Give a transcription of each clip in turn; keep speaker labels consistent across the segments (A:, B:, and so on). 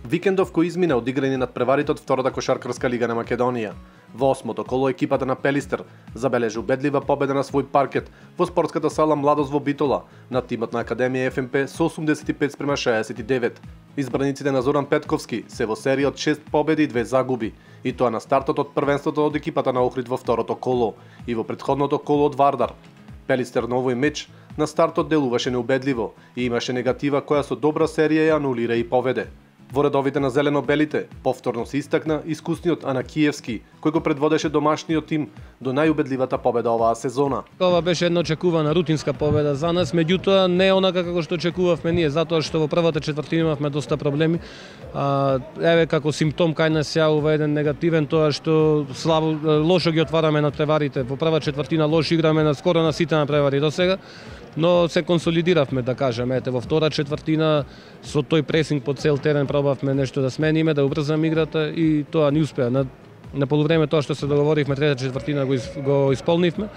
A: Викендов кој измина одиграни над преварите од втората кошаркарска лига на Македонија. Во осмото коло екипата на Пелистер забележи убедлива победа на свој паркет во спортската сала Младост во Битола над тимот на Академија ФМП со 85-69. Избраниците на Зоран Петковски се во серија од 6 победи и 2 загуби, и тоа на стартот од првенството од екипата на Охрид во второто коло и во претходното коло од Вардар. Пелистер на овој меч на стартот делуваше неубедливо и имаше негатива која со добра серија ја анулира и поведе. Во редовите на зелено-белите повторно се истакна искусниот Анакиевски, кој го предводеше домашниот тим до најубедливата победа оваа сезона.
B: Ова беше една очекувана рутинска победа за нас, меѓутоа не онака како што очекувавме ние, затоа што во првата четвртина имавме доста проблеми. Еве како симптом кај нас јавува еден негативен, тоа што лошо ги отвараме надпреварите. Во прва четвртина лошо играме скоро на сите надпревари досега, но се консолидиравме, да кажеме. Ете, во втора четвртина со тој пресинг по цел терен пробавме нешто да смениме, да убрзаме играта и тоа не успеа. На полувреме тоа што се договоривме, трета четвртина го исполнивме.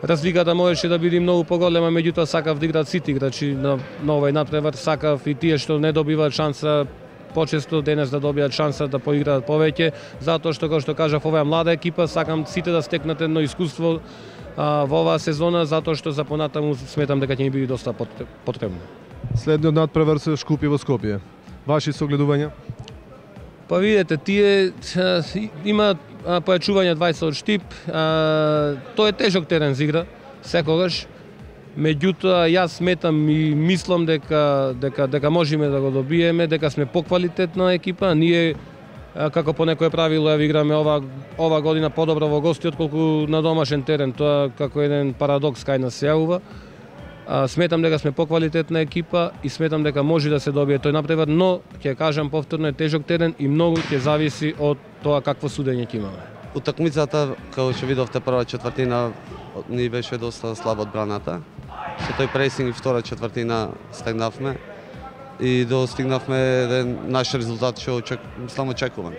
B: Разликата можеше да биде многу поголема, меѓутоа сакав да играат сите играчи на овој надпревар, сакав и тие што не добиваат шанса почесто денес да добијат шанса да поиграат повеќе, затоа што како што кажав, ова е млада екипа, сакам сите да стекнат едно искуство во оваа сезона, затоа што за понатаму сметам дека ќе ни биде доста потребно.
C: Следниот надпревар се Шкупје во Скопје. Ваши согледувања?
B: Па видете, тие имаат појачување 20 од Штип, тој е тежок терен за игра, секогаш. Меѓутоа, јас сметам и мислам дека можеме да го добиеме, дека сме поквалитетна екипа. Ние, како по некое правило, играме ова година подобро во гости отколку на домашен терен. Тоа како еден парадокс кај нас се јавува. Сметам дека сме поквалитетна екипа и сметам дека може да се добие тој напревар, но ќе кажам повторно е тежок терен и многу ќе зависи од тоа какво судење ќе имаме.
D: Утакмицата, како што видовте, прва четвртина ни беше доста слаба одбраната. Со тој пресинг и втора четвртина стегнавме и достигнавме еден наш резултат што само очекуван.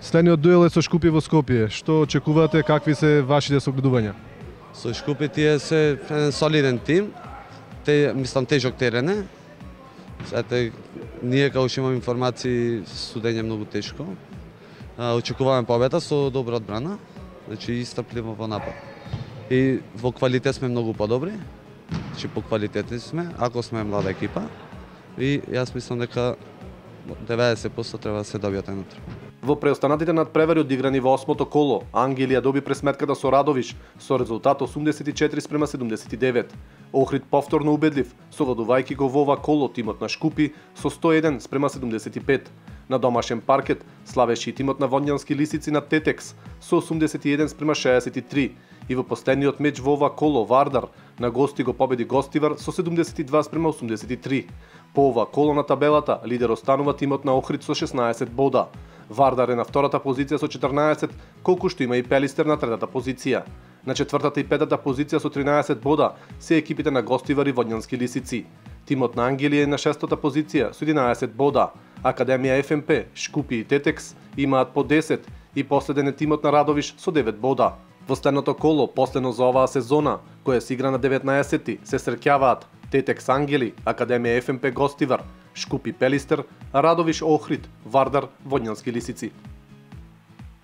C: Следниот дуел е со Шкупје во Скопје. Што очекувате, какви се вашите согледувања?
D: Со Шкупје тие се еден солиден тим, мислам тежок терен е. Ете, ние како што имаме информации, судење многу тешко. Очекуваме победа со добра одбрана, значи истрпливо во напад. И во квалитет сме многу подобри, значи по квалитетни сме, ако сме млада екипа. И јас мислам дека 90% треба да се добијат енотре.
A: Во преостанатите надпревари одиграни во осмото коло, Ангелија доби пресметката со Радовиш со резултат 84-79. Охрид повторно убедлив, совладувајќи го во ова коло тимот на Шкупи со 101-75. На домашен паркет славеше и тимот на Вонјански лисици на Тетекс со 81-63. И во последниот меч во ова коло Вардар на гости го победи Гостивар со 72-83. По ова коло на табелата лидер останува тимот на Охрид со 16 бода. Вардар е на втората позиција со 14, колку што има и Пелистер на третата позиција. На четвртата и петата позиција со 13 бода се екипите на Гостивар и Вонјански лисици. Тимот на Ангелија е на шестата позиција со 11 бода. Академија ФМП, Шкупи и Тетекс имаат по 10 и последен е тимот на Радовиш со 9 бода. Во следното коло, последно за оваа сезона, која се игра на 19-ти, се среќаваат Тетекс Ангели, Академија ФМП Гостивар, Шкупи Пелистер, Радовиш Охрид, Вардар Вонјански лисици.